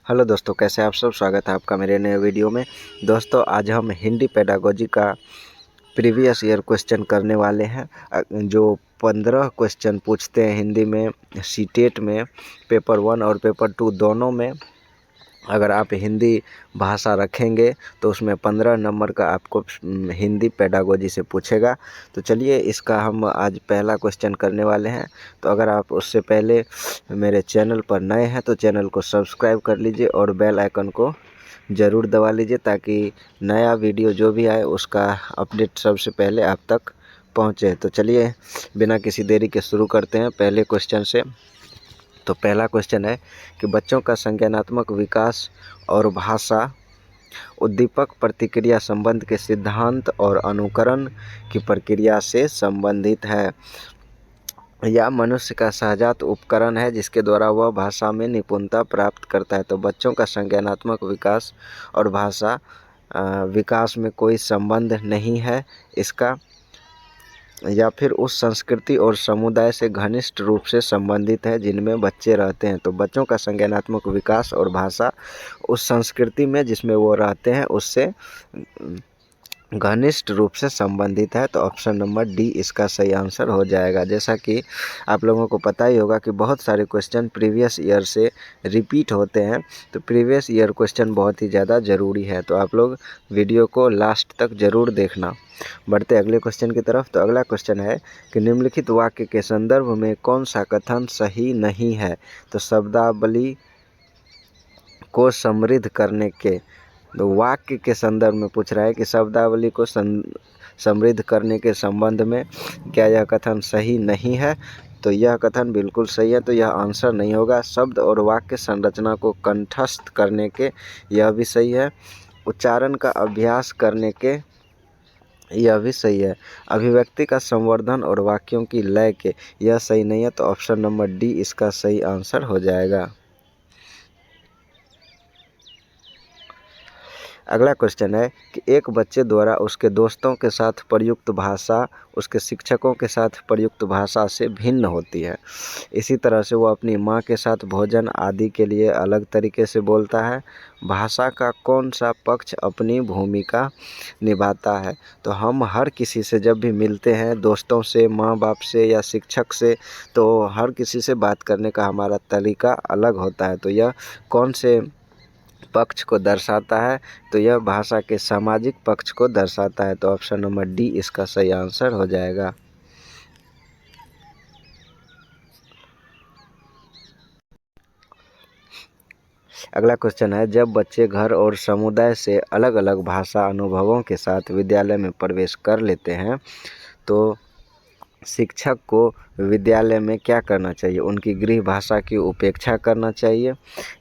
Hello दोस्तों, कैसे आप सब। स्वागत है आपका मेरे नए वीडियो में। दोस्तों, आज हम हिंदी पेडागोजी का प्रीवियस ईयर क्वेश्चन करने वाले हैं। जो 15 क्वेश्चन पूछते हैं हिंदी में सीटेट में, पेपर 1 और पेपर 2 दोनों में। अगर आप हिंदी भाषा रखेंगे तो उसमें 15 नंबर का आपको हिंदी पेडागोजी से पूछेगा। तो चलिए, इसका हम आज पहला क्वेश्चन करने वाले हैं। तो अगर आप उससे पहले मेरे चैनल पर नए हैं तो चैनल को सब्सक्राइब कर लीजिए और बेल आइकन को ज़रूर दबा लीजिए, ताकि नया वीडियो जो भी आए उसका अपडेट सबसे पहले आप तक पहुँचे। तो चलिए, बिना किसी देरी के शुरू करते हैं पहले क्वेश्चन से। तो पहला क्वेश्चन है कि बच्चों का संज्ञानात्मक विकास और भाषा उद्दीपक प्रतिक्रिया संबंध के सिद्धांत और अनुकरण की प्रक्रिया से संबंधित है। यह मनुष्य का सहजात उपकरण है जिसके द्वारा वह भाषा में निपुणता प्राप्त करता है। तो बच्चों का संज्ञानात्मक विकास और भाषा विकास में कोई संबंध नहीं है इसका, या फिर उस संस्कृति और समुदाय से घनिष्ठ रूप से संबंधित है जिनमें बच्चे रहते हैं। तो बच्चों का संज्ञानात्मक विकास और भाषा उस संस्कृति में जिसमें वो रहते हैं उससे घनिष्ठ रूप से संबंधित है। तो ऑप्शन नंबर डी इसका सही आंसर हो जाएगा। जैसा कि आप लोगों को पता ही होगा कि बहुत सारे क्वेश्चन प्रीवियस ईयर से रिपीट होते हैं, तो प्रीवियस ईयर क्वेश्चन बहुत ही ज़्यादा ज़रूरी है। तो आप लोग वीडियो को लास्ट तक ज़रूर देखना। बढ़ते अगले क्वेश्चन की तरफ। तो अगला क्वेश्चन है कि निम्नलिखित वाक्य के संदर्भ में कौन सा कथन सही नहीं है। तो शब्दावली को समृद्ध करने के, तो वाक्य के संदर्भ में पूछ रहा है कि शब्दावली को समृद्ध करने के संबंध में क्या यह कथन सही नहीं है। तो यह कथन बिल्कुल सही है, तो यह आंसर नहीं होगा। शब्द और वाक्य संरचना को कंठस्थ करने के, यह भी सही है। उच्चारण का अभ्यास करने के, यह भी सही है। अभिव्यक्ति का संवर्धन और वाक्यों की लय के, यह सही नहीं है। तो ऑप्शन नंबर डी इसका सही आंसर हो जाएगा। अगला क्वेश्चन है कि एक बच्चे द्वारा उसके दोस्तों के साथ प्रयुक्त भाषा उसके शिक्षकों के साथ प्रयुक्त भाषा से भिन्न होती है। इसी तरह से वो अपनी माँ के साथ भोजन आदि के लिए अलग तरीके से बोलता है। भाषा का कौन सा पक्ष अपनी भूमिका निभाता है। तो हम हर किसी से जब भी मिलते हैं, दोस्तों से, माँ बाप से या शिक्षक से, तो हर किसी से बात करने का हमारा तरीका अलग होता है। तो यह कौन से पक्ष को दर्शाता है। तो यह भाषा के सामाजिक पक्ष को दर्शाता है। तो ऑप्शन नंबर डी इसका सही आंसर हो जाएगा। अगला क्वेश्चन है, जब बच्चे घर और समुदाय से अलग अलग भाषा अनुभवों के साथ विद्यालय में प्रवेश कर लेते हैं तो शिक्षक को विद्यालय में क्या करना चाहिए। उनकी गृह भाषा की उपेक्षा करना चाहिए,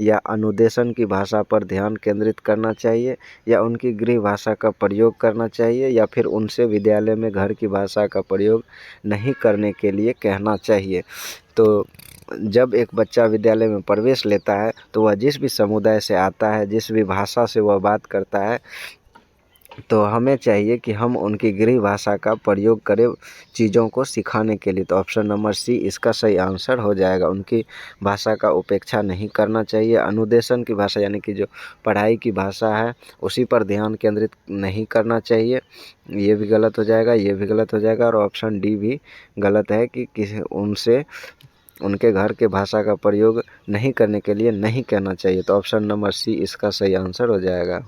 या अनुदेशन की भाषा पर ध्यान केंद्रित करना चाहिए, या उनकी गृह भाषा का प्रयोग करना चाहिए, या फिर उनसे विद्यालय में घर की भाषा का प्रयोग नहीं करने के लिए कहना चाहिए। तो जब एक बच्चा विद्यालय में प्रवेश लेता है तो वह जिस भी समुदाय से आता है, जिस भी भाषा से वह बात करता है, तो हमें चाहिए कि हम उनकी गृह भाषा का प्रयोग करें चीज़ों को सिखाने के लिए। तो ऑप्शन नंबर सी इसका सही आंसर हो जाएगा। उनकी भाषा का उपेक्षा नहीं करना चाहिए। अनुदेशन की भाषा यानी कि जो पढ़ाई की भाषा है उसी पर ध्यान केंद्रित नहीं करना चाहिए, ये भी गलत हो जाएगा, ये भी गलत हो जाएगा। और ऑप्शन डी भी गलत है कि किसी उनसे उनके घर के भाषा का प्रयोग नहीं करने के लिए नहीं कहना चाहिए। तो ऑप्शन नंबर सी इसका सही आंसर हो जाएगा।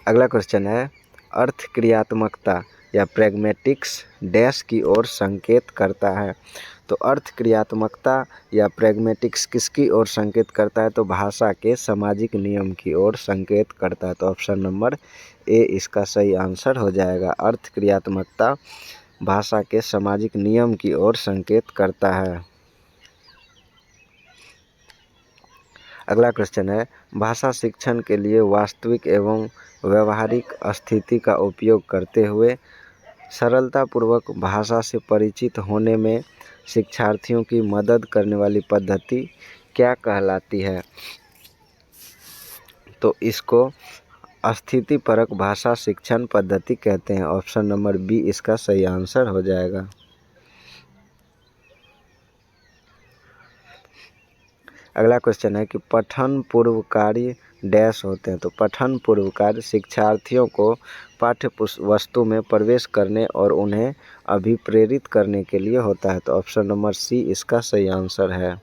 अगला क्वेश्चन है, अर्थ क्रियात्मकता या प्रैग्मेटिक्स डैश की ओर संकेत करता है। तो अर्थ क्रियात्मकता या प्रैग्मेटिक्स किसकी ओर संकेत करता है। तो भाषा के सामाजिक नियम की ओर संकेत करता है। तो ऑप्शन नंबर ए इसका सही आंसर हो जाएगा। अर्थ क्रियात्मकता भाषा के सामाजिक नियम की ओर संकेत करता है। अगला क्वेश्चन है, भाषा शिक्षण के लिए वास्तविक एवं व्यवहारिक स्थिति का उपयोग करते हुए सरलतापूर्वक भाषा से परिचित होने में शिक्षार्थियों की मदद करने वाली पद्धति क्या कहलाती है। तो इसको स्थितिपरक भाषा शिक्षण पद्धति कहते हैं। ऑप्शन नंबर बी इसका सही आंसर हो जाएगा। अगला क्वेश्चन है कि पठन पूर्व कार्य डैश होते हैं। तो पठन पूर्व कार्य शिक्षार्थियों को पाठ्य वस्तु में प्रवेश करने और उन्हें अभिप्रेरित करने के लिए होता है। तो ऑप्शन नंबर सी इसका सही आंसर है।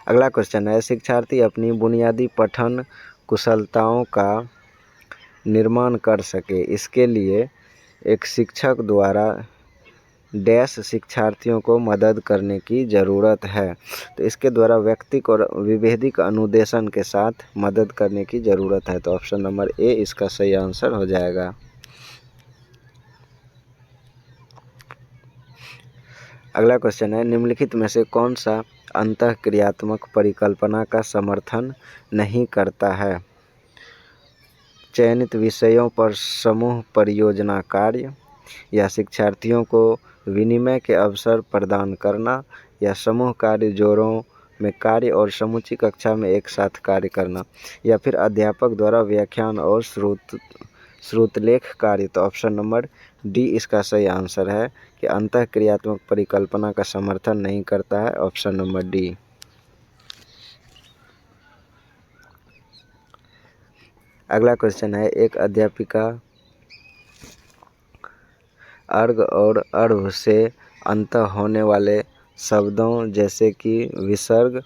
अगला क्वेश्चन है शिक्षार्थी अपनी बुनियादी पठन कुशलताओं का निर्माण कर सके, इसके लिए एक शिक्षक द्वारा डैश शिक्षार्थियों को मदद करने की ज़रूरत है। तो इसके द्वारा व्यक्तिक और विभेदिक अनुदेशन के साथ मदद करने की ज़रूरत है। तो ऑप्शन नंबर ए इसका सही आंसर हो जाएगा। अगला क्वेश्चन है निम्नलिखित में से कौन सा अंतःक्रियात्मक परिकल्पना का समर्थन नहीं करता है? चयनित विषयों पर समूह परियोजना कार्य, या शिक्षार्थियों को विनिमय के अवसर प्रदान करना, या समूह कार्य जोड़ों में कार्य और समूची कक्षा में एक साथ कार्य करना, या फिर अध्यापक द्वारा व्याख्यान और श्रुतलेख कार्य। तो ऑप्शन नंबर डी इसका सही आंसर है कि अंतःक्रियात्मक परिकल्पना का समर्थन नहीं करता है। Option number D. अगला क्वेश्चन है एक अध्यापिका अर्घ और अर्भ से अंत होने वाले शब्दों जैसे कि विसर्ग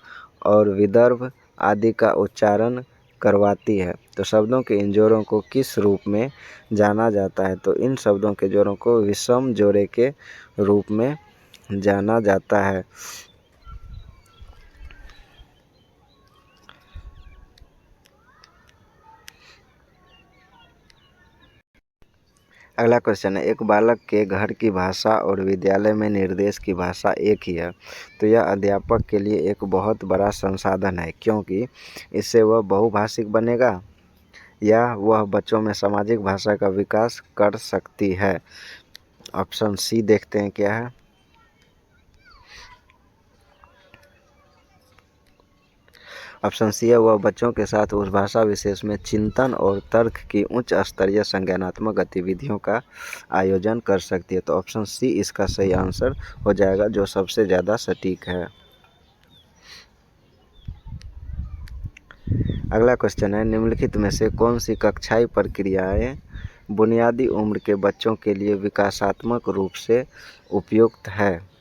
और विदर्भ आदि का उच्चारण करवाती है। तो शब्दों के इन जोड़ों को किस रूप में जाना जाता है? तो इन शब्दों के जोड़ों को विषम जोड़े के रूप में जाना जाता है। अगला क्वेश्चन है एक बालक के घर की भाषा और विद्यालय में निर्देश की भाषा एक ही है। तो यह अध्यापक के लिए एक बहुत बड़ा संसाधन है, क्योंकि इससे वह बहुभाषिक बनेगा या वह बच्चों में सामाजिक भाषा का विकास कर सकती है। ऑप्शन सी देखते हैं क्या है। ऑप्शन सी है वह बच्चों के साथ उस भाषा विशेष में चिंतन और तर्क की उच्च स्तरीय संज्ञानात्मक गतिविधियों का आयोजन कर सकती है। तो ऑप्शन सी इसका सही आंसर हो जाएगा, जो सबसे ज़्यादा सटीक है। अगला क्वेश्चन है निम्नलिखित में से कौन सी कक्षाई प्रक्रियाएं बुनियादी उम्र के बच्चों के लिए विकासात्मक रूप से उपयुक्त है?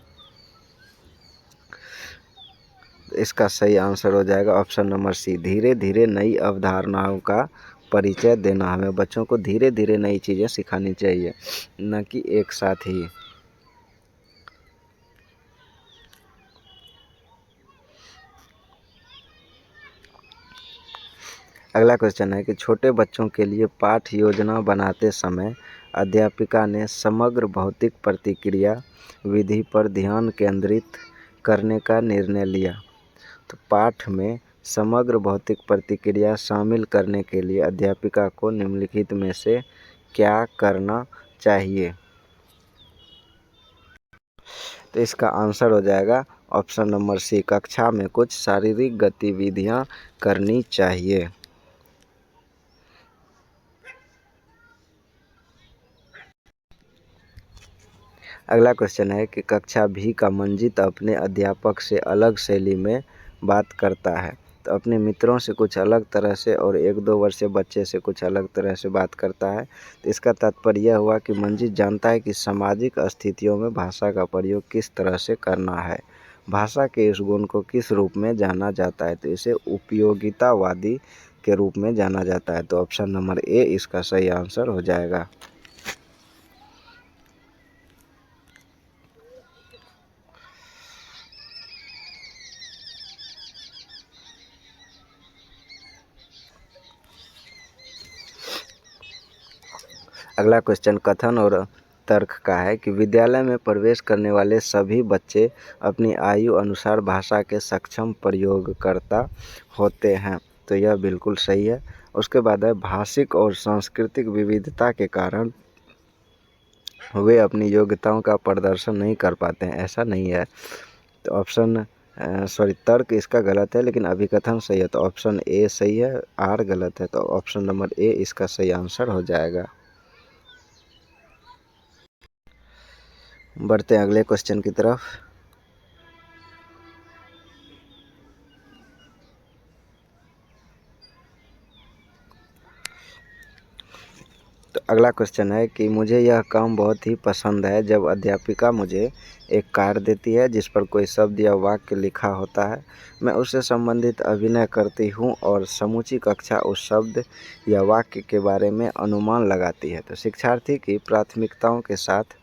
इसका सही आंसर हो जाएगा ऑप्शन नंबर सी, धीरे धीरे नई अवधारणाओं का परिचय देना। हमें बच्चों को धीरे धीरे नई चीज़ें सिखानी चाहिए, न कि एक साथ ही। अगला क्वेश्चन है कि छोटे बच्चों के लिए पाठ योजना बनाते समय अध्यापिका ने समग्र भौतिक प्रतिक्रिया विधि पर ध्यान केंद्रित करने का निर्णय लिया। तो पाठ में समग्र भौतिक प्रतिक्रिया शामिल करने के लिए अध्यापिका को निम्नलिखित में से क्या करना चाहिए? तो इसका आंसर हो जाएगा ऑप्शन नंबर सी, कक्षा में कुछ शारीरिक गतिविधियां करनी चाहिए। अगला क्वेश्चन है कि कक्षा भी का मंजित अपने अध्यापक से अलग शैली में बात करता है। तो अपने मित्रों से कुछ अलग तरह से और 1-2 वर्षीय बच्चे से कुछ अलग तरह से बात करता है। तो इसका तात्पर्य यह हुआ कि मंजित जानता है कि सामाजिक स्थितियों में भाषा का प्रयोग किस तरह से करना है, भाषा के इस गुण को किस रूप में जाना जाता है। तो इसे उपयोगितावादी के रूप में जाना जाता है। तो ऑप्शन नंबर ए इसका सही आंसर हो जाएगा। अगला क्वेश्चन कथन और तर्क का है कि विद्यालय में प्रवेश करने वाले सभी बच्चे अपनी आयु अनुसार भाषा के सक्षम प्रयोगकर्ता होते हैं। तो यह बिल्कुल सही है। उसके बाद है भाषिक और सांस्कृतिक विविधता के कारण वे अपनी योग्यताओं का प्रदर्शन नहीं कर पाते हैं, ऐसा नहीं है। तो ऑप्शन सॉरी तर्क इसका गलत है, लेकिन अभिकथन सही है। तो ऑप्शन ए सही है, आर गलत है। तो ऑप्शन नंबर ए इसका सही आंसर हो जाएगा। बढ़ते हैं अगले क्वेश्चन की तरफ। तो अगला क्वेश्चन है कि मुझे यह काम बहुत ही पसंद है जब अध्यापिका मुझे एक कार्ड देती है जिस पर कोई शब्द या वाक्य लिखा होता है। मैं उससे संबंधित अभिनय करती हूँ और समूची कक्षा उस शब्द या वाक्य के बारे में अनुमान लगाती है। तो शिक्षार्थी की प्राथमिकताओं के साथ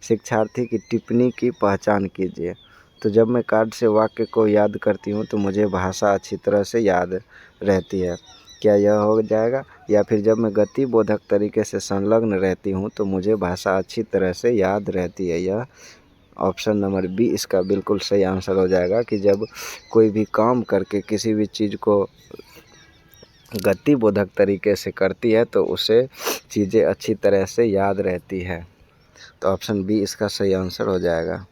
शिक्षार्थी की टिप्पणी की पहचान कीजिए। तो जब मैं कार्ड से वाक्य को याद करती हूँ तो मुझे भाषा अच्छी तरह से याद रहती है। क्या यह हो जाएगा? या फिर जब मैं गतिबोधक तरीके से संलग्न रहती हूँ तो मुझे भाषा अच्छी तरह से याद रहती है। यह ऑप्शन नंबर बी इसका बिल्कुल सही आंसर हो जाएगा कि जब कोई भी काम करके किसी भी चीज़ को गतिबोधक तरीके से करती है तो उसे चीज़ें अच्छी तरह से याद रहती है। तो ऑप्शन बी इसका सही आंसर हो जाएगा।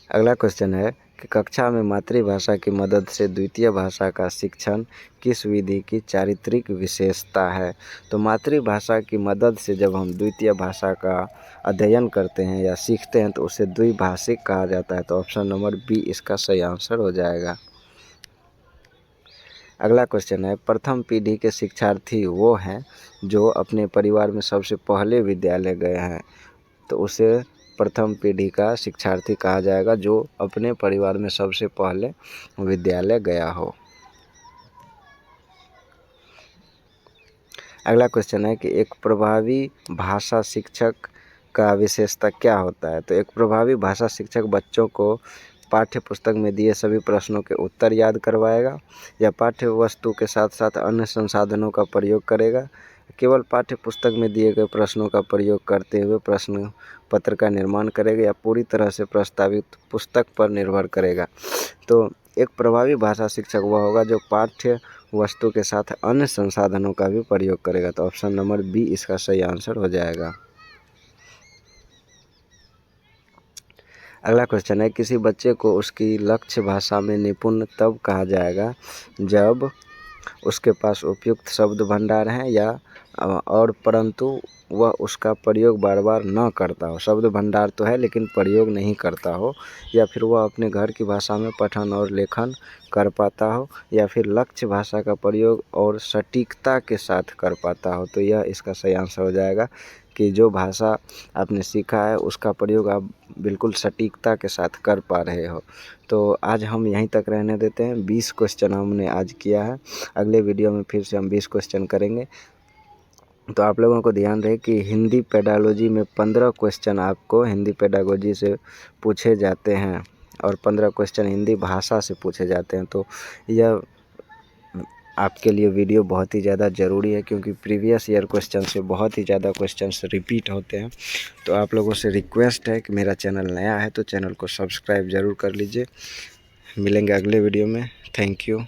अगला क्वेश्चन है कि कक्षा में मातृभाषा की मदद से द्वितीय भाषा का शिक्षण किस विधि की चारित्रिक विशेषता है? तो मातृभाषा की मदद से जब हम द्वितीय भाषा का अध्ययन करते हैं या सीखते हैं तो उसे द्विभाषिक कहा जाता है। तो ऑप्शन नंबर बी इसका सही आंसर हो जाएगा। अगला क्वेश्चन है प्रथम पीढ़ी के शिक्षार्थी वो हैं जो अपने परिवार में सबसे पहले विद्यालय गए हैं। तो उसे प्रथम पीढ़ी का शिक्षार्थी कहा जाएगा जो अपने परिवार में सबसे पहले विद्यालय गया हो। अगला क्वेश्चन है कि एक प्रभावी भाषा शिक्षक का विशेषता क्या होता है? तो एक प्रभावी भाषा शिक्षक बच्चों को पाठ्य पुस्तक में दिए सभी प्रश्नों के उत्तर याद करवाएगा या पाठ्य वस्तु के साथ साथ अन्य संसाधनों का प्रयोग करेगा, केवल पाठ्य पुस्तक में दिए गए प्रश्नों का प्रयोग करते हुए प्रश्न पत्र का निर्माण करेगा या पूरी तरह से प्रस्तावित पुस्तक पर निर्भर करेगा। तो एक प्रभावी भाषा शिक्षक वह होगा जो पाठ्य वस्तु के साथ अन्य संसाधनों का भी प्रयोग करेगा। तो ऑप्शन नंबर बी इसका सही आंसर हो जाएगा। अगला क्वेश्चन है किसी बच्चे को उसकी लक्ष्य भाषा में निपुण तब कहा जाएगा जब उसके पास उपयुक्त शब्द भंडार हैं या और परंतु वह उसका प्रयोग बार बार न करता हो। शब्द भंडार तो है लेकिन प्रयोग नहीं करता हो, या फिर वह अपने घर की भाषा में पठन और लेखन कर पाता हो, या फिर लक्ष्य भाषा का प्रयोग और सटीकता के साथ कर पाता हो। तो यह इसका सही आंसर हो जाएगा कि जो भाषा आपने सीखा है उसका प्रयोग आप बिल्कुल सटीकता के साथ कर पा रहे हो। तो आज हम यहीं तक रहने देते हैं। 20 क्वेश्चन हमने आज किया है। अगले वीडियो में फिर से हम 20 क्वेश्चन करेंगे। तो आप लोगों को ध्यान रहे कि हिंदी पेडागोजी में 15 क्वेश्चन आपको हिंदी पेडागोजी से पूछे जाते हैं और 15 क्वेश्चन हिंदी भाषा से पूछे जाते हैं। तो यह आपके लिए वीडियो बहुत ही ज़्यादा ज़रूरी है क्योंकि प्रीवियस ईयर क्वेश्चन से बहुत ही ज़्यादा क्वेश्चंस रिपीट होते हैं। तो आप लोगों से रिक्वेस्ट है कि मेरा चैनल नया है तो चैनल को सब्सक्राइब ज़रूर कर लीजिए। मिलेंगे अगले वीडियो में। Thank you.